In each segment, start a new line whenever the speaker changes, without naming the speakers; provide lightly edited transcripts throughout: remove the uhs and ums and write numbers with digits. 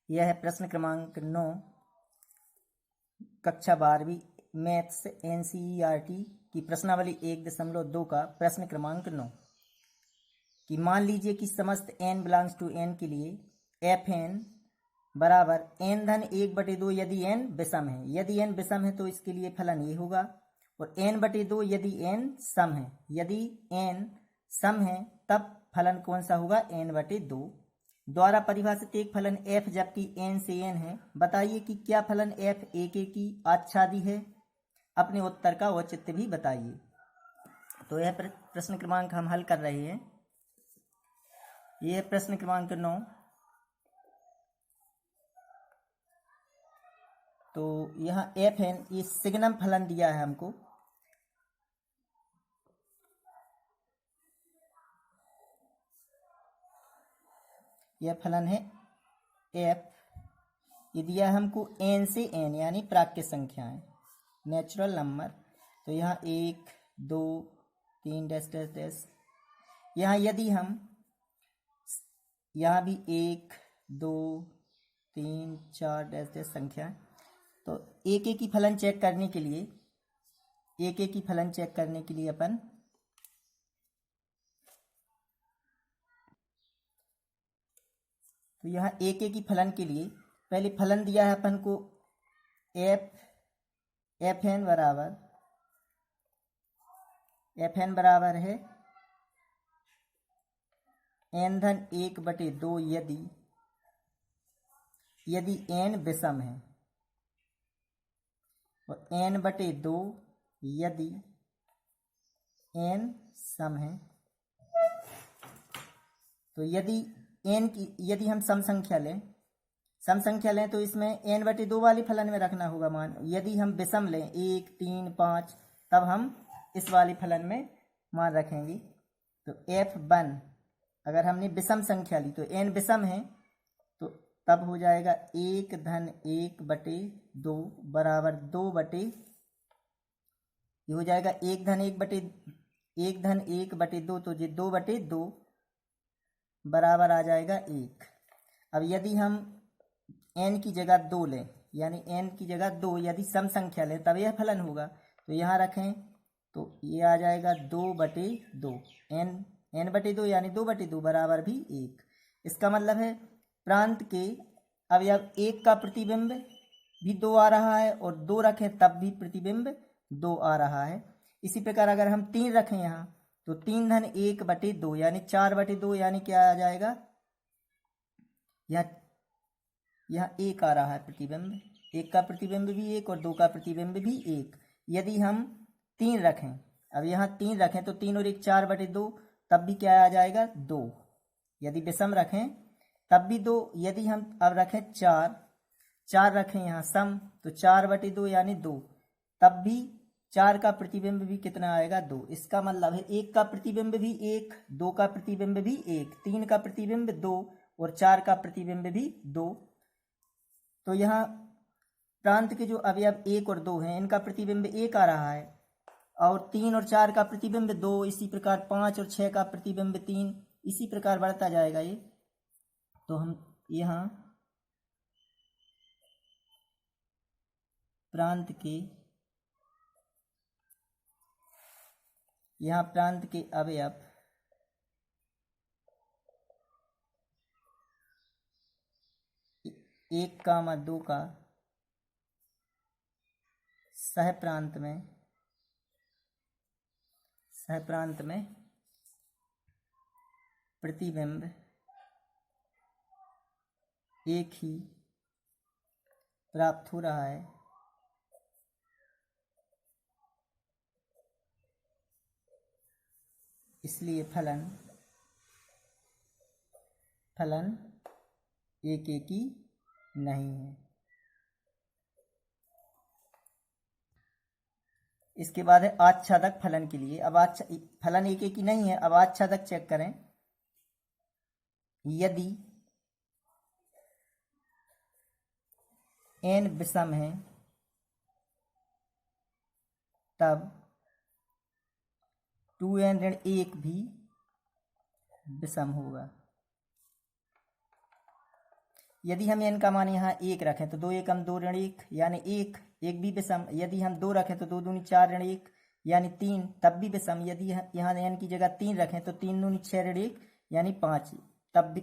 यह है प्रश्न क्रमांक 9 कक्षा 12वीं मैथ्स NCERT की प्रश्नावली 1.2 का प्रश्न क्रमांक 9 कि मान लीजिए कि समस्त n बिलोंग्स टू n के लिए fn बराबर n-1/2 यदि n विषम है। यदि n विषम है तो इसके लिए फलन ये होगा, और n/2 यदि n सम है। यदि n सम है तब फलन कौन सा होगा? n/2 द्वारा परिभाषित एक फलन f जबकि n से n है। बताइए कि क्या फलन f एक की आच्छादी है। अपने उत्तर का औचित्य भी बताइए। तो यह प्रश्न क्रमांक हम हल कर रहे हैं। यह प्रश्न क्रमांक 9। तो यहाँ fn ये सिग्नम फलन दिया है हमको। यह फलन है f, ये दिया हमको n से n यानी प्राकृत संख्याएं, नेचुरल नंबर। तो यहाँ 1 2 3 डैश डैश डैश। यहाँ यदि हम यहाँ भी 1 2 3 4 डैश डैश संख्या, तो एक की फलन चेक करने के लिए अपन तो यहाँ एक की फलन के लिए पहले फलन दिया है अपन को fn बराबर है n-1/2 यदि n विषम है, और n/2 यदि n सम है। तो यदि हम सम संख्या लें तो इसमें n/2 वाले फलन में रखना होगा मान। यदि हम विषम लें 1 3 5 तब हम इस वाले फलन में मान रखेंगे। तो f1 अगर हमने विषम संख्या ली तो n विषम है, तो तब हो जाएगा 1-1/2 बराबर 2 ये हो जाएगा 1-1/2, तो ये 2/2 बराबर आ जाएगा 1। अब यदि हम n की जगह 2 लें, यानी n की जगह 2 यदि सम संख्या लें तब यह फलन होगा। तो यहाँ रखें तो ये आ जाएगा 2/2, n/2 यानी 2/2 बराबर भी 1। इसका मतलब है प्रांत के अवयव 1 का प्रतिबिंब भी 2 आ रहा है, और 2 रखें तब भी प्रतिबिंब 2 आ रहा है। इसी प्रकार अगर हम 3 रखें यहाँ तो 3-1/2 यानी 4/2 यानी क्या आ जाएगा? यहाँ 1 आ रहा है प्रतिबिंब। 1 का प्रतिबिंब भी 1 और 2 का प्रतिबिंब भी 1। यदि हम 3 रखें, अब यहाँ 3 रखें तो 3 और 1 4/2, तब भी क्या आ जाएगा? 2। यदि विषम रखें तब भी 2। यदि हम अब रखें 4 रखें यहाँ सम, तो 4/2 यानी 2, तब भी 4 का प्रतिबिंब भी कितना आएगा? 2। इसका मतलब है 1 का प्रतिबिंब भी 1, 2 का प्रतिबिंब भी 1, 3 का प्रतिबिंब 2 और 4 का प्रतिबिंब भी 2। तो यहाँ प्रांत के जो अवयव 1 और 2 हैं इनका प्रतिबिंब 1 आ रहा है, और 3 और 4 का प्रतिबिंब 2, इसी प्रकार 5 और 6 का प्रतिबिंब 3, इसी प्रकार बढ़ता जाएगा ये। तो हम यहाँ प्रांत के अवयव 1-2 का सह प्रांत में प्रतिबिंब एक ही प्राप्त हो रहा है। इसलिए फलन एक ही नहीं है। इसके बाद है आच्छादक फलन के लिए। अब फलन एक ही नहीं है, अब आच्छादक चेक करें। यदि n विषम है तब 2n-1 भी विषम होगा। यदि हम n का मान यहाँ 1 रखें तो 2 एकम 2 ऋण 1 यानी 1 1 भी विषम। यदि हम 2 रखें तो 2 दूनी 4 ऋण 1 यानी 3, तब भी विषम। यदि यहाँ n की जगह 3 रखें तो 3 दूनी 6 ऋण 1 यानी 5, तब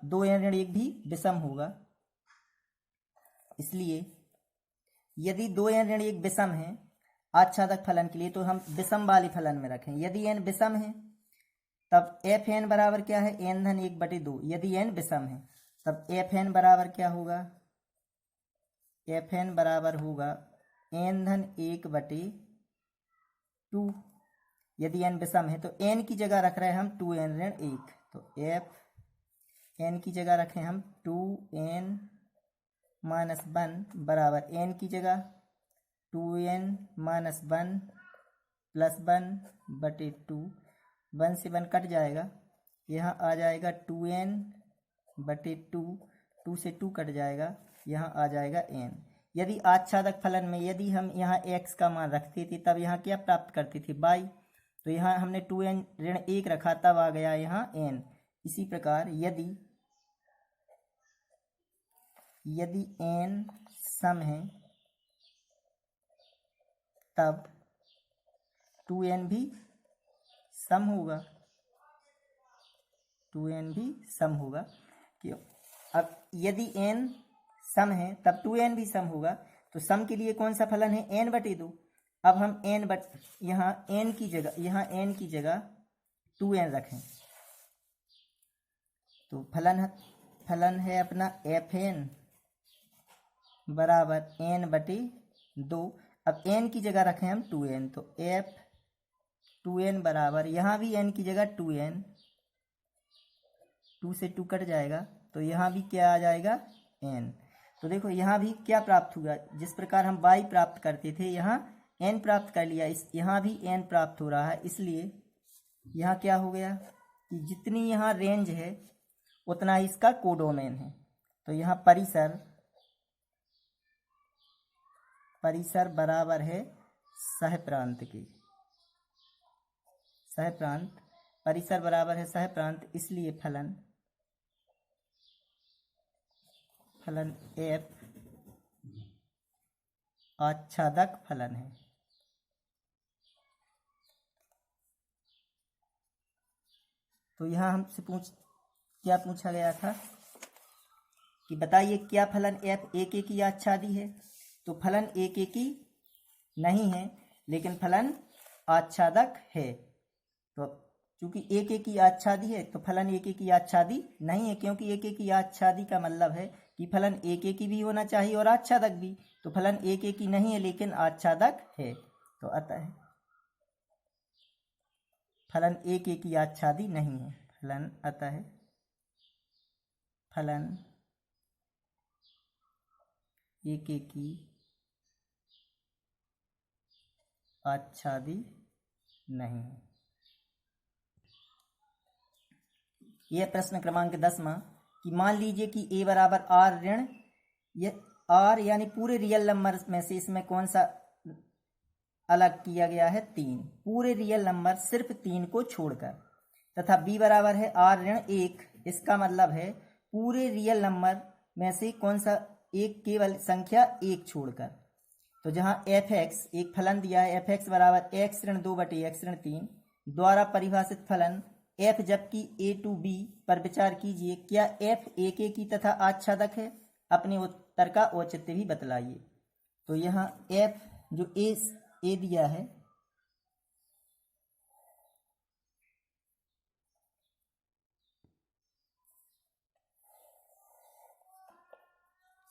2 n ऋण 1 भी विषम होगा। इसलिए यदि 2 n ऋण 1 विषम है आच्छादक फलन के लिए तो हम विषम वाले फलन में रखें। यदि n विषम है तब एफ एन बराबर क्या है, n धन 1/2। यदि n विषम है तब एफ एन बराबर क्या होगा, एफ एन बराबर होगा n धन 1/2। यदि n विषम है तो n की जगह रख रहे हैं हम 2n ऋण 1, तो एफ n की जगह रखें हम 2n माइनस 1 बराबर n की जगह 2n माइनस 1 प्लस 1/2। 1 से 1 कट जाएगा, यहाँ आ जाएगा 2n/2, 2 से 2 कट जाएगा, यहाँ आ जाएगा n। यदि आच्छादक फलन में यदि हम यहाँ x का मान रखते थे तब यहाँ क्या प्राप्त करते थे, y। तो यहाँ हमने 2n ऋण 1 रखा तब आ गया यहाँ n। इसी प्रकार यदि n सम है तब 2n भी सम होगा, 2n भी सम होगा। क्यों? अब यदि n सम है तब 2n भी सम होगा, तो सम के लिए कौन सा फलन है, n/2। अब हम यहाँ n की जगह 2n रखें तो फलन है अपना fn बराबर n/2। अब n की जगह रखें हम 2n, तो f 2n बराबर यहाँ भी n की जगह 2n, 2 से 2 कट जाएगा, तो यहाँ भी क्या आ जाएगा n। तो देखो यहाँ भी क्या प्राप्त हुआ, जिस प्रकार हम y प्राप्त करते थे यहाँ n प्राप्त कर लिया, यहाँ भी n प्राप्त हो रहा है। इसलिए यहाँ क्या हो गया कि जितनी यहाँ रेंज है उतना ही इसका कोडोमेन है। तो यहाँ परिसर बराबर है सहप्रांत के, सहप्रांत परिसर बराबर है सहप्रांत। इसलिए फलन f आच्छादक फलन है। तो यहाँ हमसे क्या पूछा गया था कि बताइए क्या फलन f एक की आच्छादी है। तो फलन एक की नहीं है लेकिन फलन आच्छादक है। तो चूंकि एक की आच्छादी है तो फलन एक की आच्छादी नहीं है, क्योंकि एक की आच्छादी का मतलब है कि फलन एक की भी होना चाहिए और आच्छादक भी। तो फलन एक की नहीं है लेकिन आच्छादक है, तो अतः फलन एक की आच्छादी नहीं है। अतः फलन एक की आच्छादी नहीं है। यह प्रश्न क्रमांक 10वां कि मान लीजिए कि a बराबर r ऋण r यानी पूरे रियल नंबर में से इसमें कौन सा अलग किया गया है, 3, पूरे रियल नंबर सिर्फ 3 को छोड़कर, तथा b बराबर है r ऋण 1। इसका मतलब है पूरे रियल नंबर में से कौन सा एक केवल संख्या 1 छोड़कर। तो जहां f(x) एक फलन दिया है, f(x) बराबर x ऋण 2/x ऋण 3 द्वारा परिभाषित फलन f, जबकि a to b पर विचार कीजिए, क्या f एक की तथा आच्छादक है? अपने उत्तर का औचित्य भी बतलाइए। तो यहाँ f जो a दिया है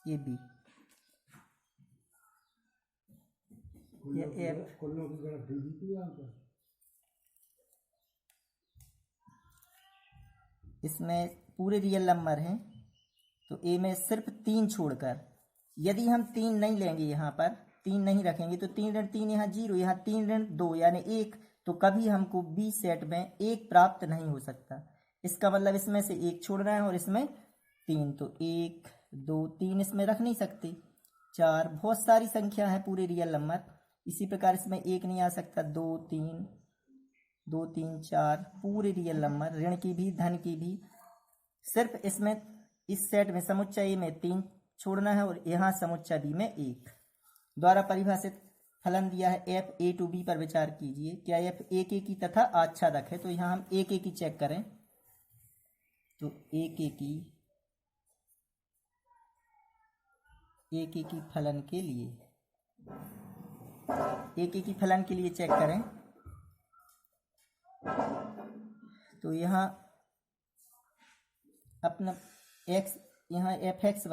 ये b, ये f इसमें पूरे रियल नंबर हैं तो a में सिर्फ 3 छोड़कर, यदि हम 3 नहीं लेंगे, यहाँ पर 3 नहीं रखेंगे तो 3 ऋण 3 यहाँ 0, यहाँ 3 ऋण 2 यानी 1, तो कभी हमको b सेट में 1 प्राप्त नहीं हो सकता। इसका मतलब इसमें से 1 छोड़ना है और इसमें 3, तो 1 2 3 इसमें रख नहीं सकते, 4, बहुत सारी संख्या है पूरे रियल नंबर। इसी प्रकार इसमें 1 नहीं आ सकता, 2 3 4 पूरे रियल नंबर, ऋण की भी धन की भी, सिर्फ इसमें इस सेट में समुच्चय ए में 3 छोड़ना है और यहाँ समुच्चय बी में 1 द्वारा परिभाषित फलन दिया है एफ ए टू बी पर विचार कीजिए। क्या एफ एक ए की तथा आच्छादक है? तो यहाँ हम एक ए की चेक करें तो एक ए की फलन के लिए चेक करें तो यहाँ अपना एक्स, यहाँ एफ एक्स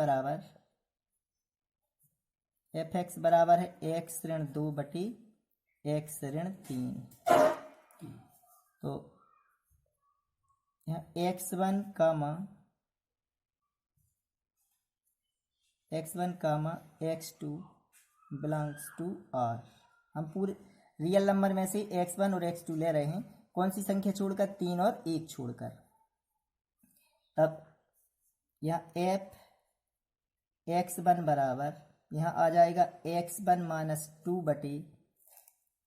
बराबर है एक्स ऋण 2 बटी एक्स ऋण 3। तो यहाँ x1 comma x2 belongs to R। हम पूरे रियल नंबर में से x1 और x2 ले रहे हैं, कौन सी संख्या छोड़कर? 3 और 1 छोड़कर। तब यहाँ f x1 बराबर यहाँ आ जाएगा x1 माइनस 2 बटे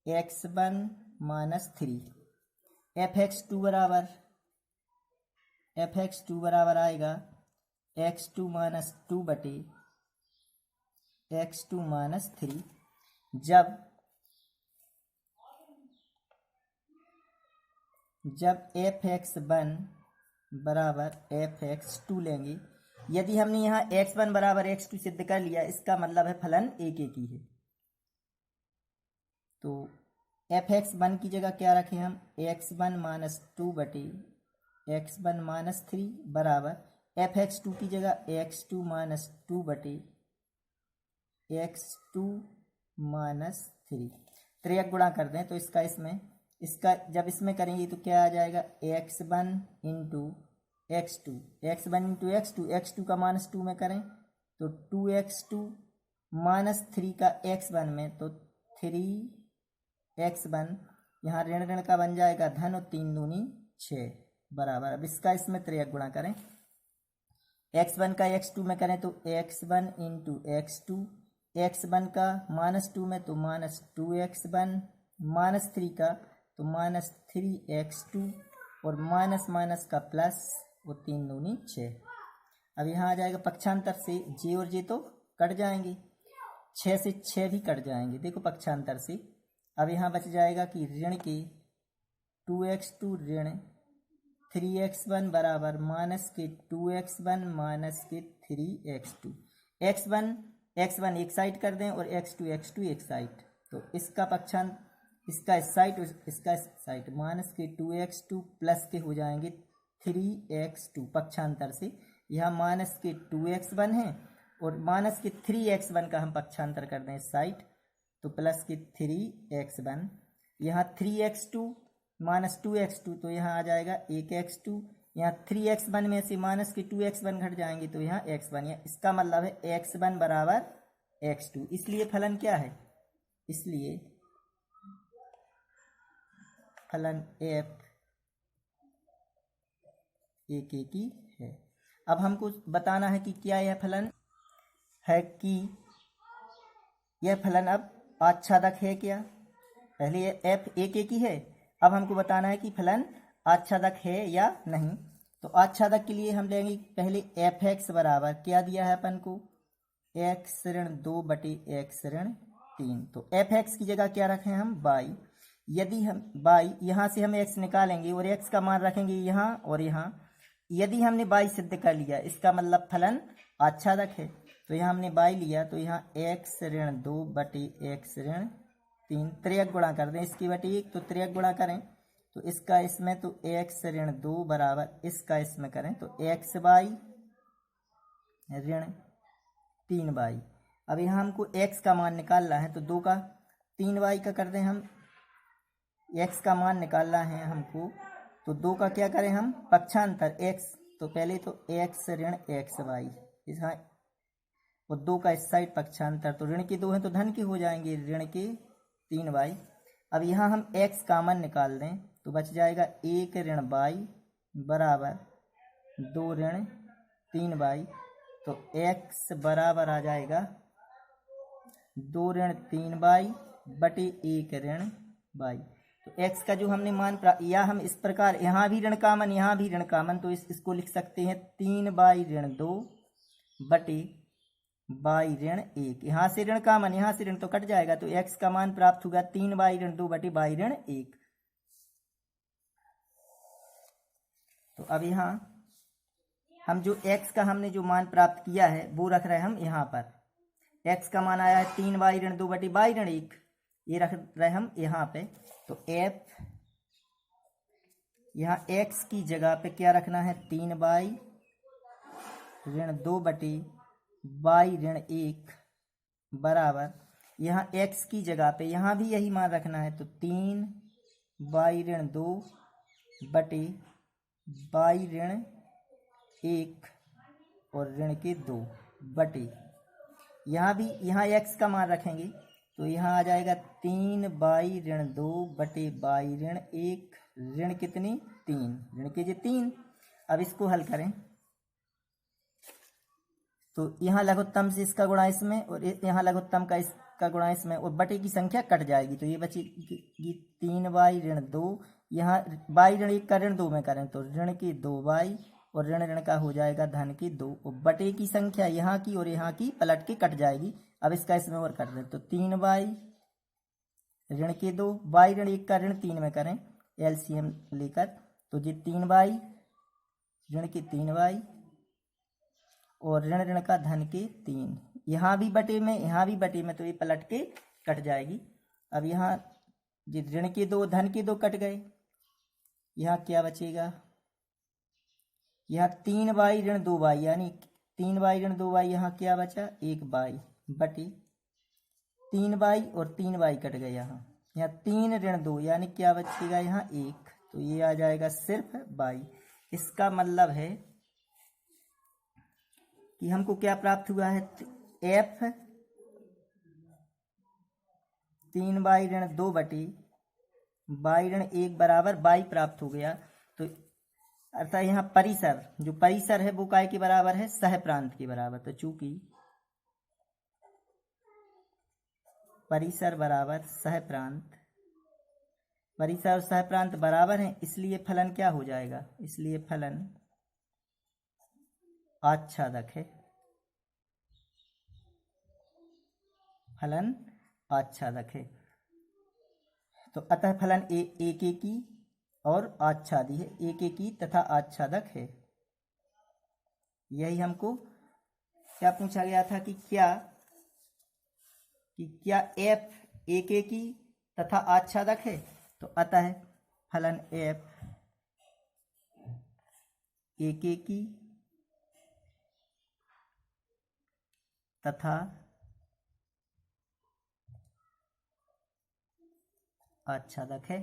x1 माइनस 3। fx2 बराबर आएगा x2 माइनस 2 बटे x2 माइनस 3। जब fx1 बराबर fx2 लेंगे, यदि हमने यहाँ x1 बराबर x2 सिद्ध कर लिया, इसका मतलब है फलन एक एक ही है। तो fx1 की जगह क्या रखें हम? x1 माइनस 2 बटे x1 माइनस 3 बराबर fx2 की जगह x2 माइनस 2 बटे x2 माइनस 3। त्रियक गुणा कर दें तो इसका जब इसमें करेंगे तो क्या आ जाएगा? x1 इंटू x2 का माइनस 2 में करें तो 2x2 माइनस 3 का x1 में तो 3x1, यहाँ ऋण का बन जाएगा धन और 3 दूनी 6 बराबर। अब इसका इसमें त्रियक गुणा करें, x1 का x2 में करें तो x1 इंटू x2, x1 का माइनस 2 में तो माइनस 2x1, माइनस 3 का तो माइनस 3x2 और माइनस माइनस का प्लस और 3 दूनी 6। अब यहाँ आ जाएगा पक्षांतर से जे और जे तो कट जाएंगे, 6 से 6 भी कट जाएंगे, देखो पक्षांतर से। अब यहाँ बच जाएगा कि ऋण के 2x2 ऋण 3x1 बराबर माइनस के 2x1 माइनस के 3x2। x1 एक साइड कर दें और x2 एक साइड, तो इसका पक्षांतर, इसका इस साइड माइनस के 2x2 प्लस के हो जाएंगे 3x2 पक्षांतर से। यहाँ माइनस के 2x1 है और माइनस के 3x1 का हम पक्षांतर कर दें इस साइड तो प्लस के 3x1। यहाँ 3x2 माइनस 2x2 तो यहाँ आ जाएगा 1x2। यहाँ 3x1 में से माइनस के 2x1 घट जाएंगे तो यहाँ x1, या इसका मतलब है x1 बराबर x2। इसलिए फलन क्या है? इसलिए फलन f एक एक ही है। अब हमको बताना है कि क्या यह फलन है, कि यह फलन अब आच्छादक है क्या? पहले ये f एक एक ही है, अब हमको बताना है कि फलन आच्छादक है या नहीं। तो आच्छादक के लिए हम लेंगे पहले fx बराबर क्या दिया है अपन को? x ऋण 2 बटे x ऋण 3। तो fx की जगह क्या रखें हम? y। यदि हम y, यहाँ से हम x निकालेंगे और x का मान रखेंगे यहाँ और यहाँ। यदि हमने y सिद्ध कर लिया, इसका मतलब फलन आच्छादक है। तो यहाँ हमने y लिया तो यहाँ x ऋण 2 बटे x ऋण 3 त्रियक गुणा कर दें इसकी बटे 1, तो त्रियक गुणा करें तो इसका इसमें तो x ऋण 2 बराबर इसका इसमें करें तो xy ऋण 3y। अब यहाँ हमको x का मान निकालना है तो 2 का 3y का कर दें हम, x का मान निकालना है हमको तो 2 का क्या करें हम? पक्षांतर x, तो पहले तो x ऋण xy यहाँ और 2 का इस साइड पक्षांतर, तो ऋण के 2 हैं तो धन के हो जाएंगे ऋण के 3y। अब यहाँ हम x कामन निकाल दें तो बच जाएगा 1 ऋण y बराबर 2 ऋण 3y। तो x बराबर आ जाएगा 2 ऋण 3y बटे 1 ऋण y। तो x का जो हमने मान प्राप्त, या हम इस प्रकार यहाँ भी ऋण कामन यहाँ भी ऋण कामन, तो इसको लिख सकते हैं 3/2 बटे बाई ऋण 1। यहाँ से ऋण कामन यहाँ से ऋण तो कट जाएगा, तो x का मान प्राप्त होगा 3/2 बटे बाई ऋण 1। तो अब यहाँ हम जो x का हमने जो मान प्राप्त किया है वो रख रहे हैं हम यहाँ पर। x का मान आया है 3/2 बटे बाई ऋण 1, ये रख रहे हम यहाँ पे। तो f यहाँ x की जगह पे क्या रखना है, 3/2 बटे बाई ऋण 1 बराबर, यहाँ x की जगह पे यहाँ भी यही मान रखना है, तो 3/2 बटे बाई ऋण 1 और ऋण के 2 बटे, यहाँ भी यहाँ x का मान रखेंगे तो यहाँ आ जाएगा 3/2 बटे बाई ऋण 1, ऋण कितनी 3, ऋण के जो 3। अब इसको हल करें तो यहाँ लघुत्तम से इसका गुणा इसमें और यहाँ लघुत्तम का इसका गुणा इसमें, और बटे की संख्या कट जाएगी, तो ये बचेगी 3/2, यहाँ बाई ऋण 1 का ऋण 2 में करें तो ऋण के 2 और ऋण ऋण का हो जाएगा धन के 2, और बटे की संख्या यहाँ की और यहाँ की पलट के कट जाएगी। अब इसका इसमें और कर दें तो 3 ऋण के 2, बाई ऋण 1 का ऋण 3 में करें एलसीएम लेकर, तो ये 3 ऋण के 3 और ऋण ऋण का धन के 3, यहाँ भी बटे में यहाँ भी बटे में, तो ये पलट के कट जाएगी। अब यहाँ ये ऋण के 2 धन के 2 कट गए, यहाँ क्या बचेगा, यहाँ 3 ऋण 2 यानी 3 ऋण 2 यहाँ क्या बचा 1 बटे 3 और 3 कट गए, यहाँ 3 ऋण 2 यानी क्या बचेगा यहाँ 1, तो ये आ जाएगा सिर्फ बाई। इसका मतलब है कि हमको क्या प्राप्त हुआ है, f 3 ऋण 2 बटे बाई ऋण 1 बराबर बाई प्राप्त हो गया। तो अर्थात यहाँ परिसर, जो परिसर है वो काय के बराबर है, सह प्रांत के बराबर। तो चूंकि परिसर बराबर सह प्रांत, परिसर और सह प्रांत बराबर हैं, इसलिए फलन क्या हो जाएगा, इसलिए फलन आच्छादक है, फलन आच्छादक है। तो अतः फलन एक की और आच्छादी है, एक की तथा आच्छादक है। यही हमको क्या पूछा गया था कि क्या f एक की तथा आच्छादक है, तो अतः फलन f एक की तथा आच्छादक है।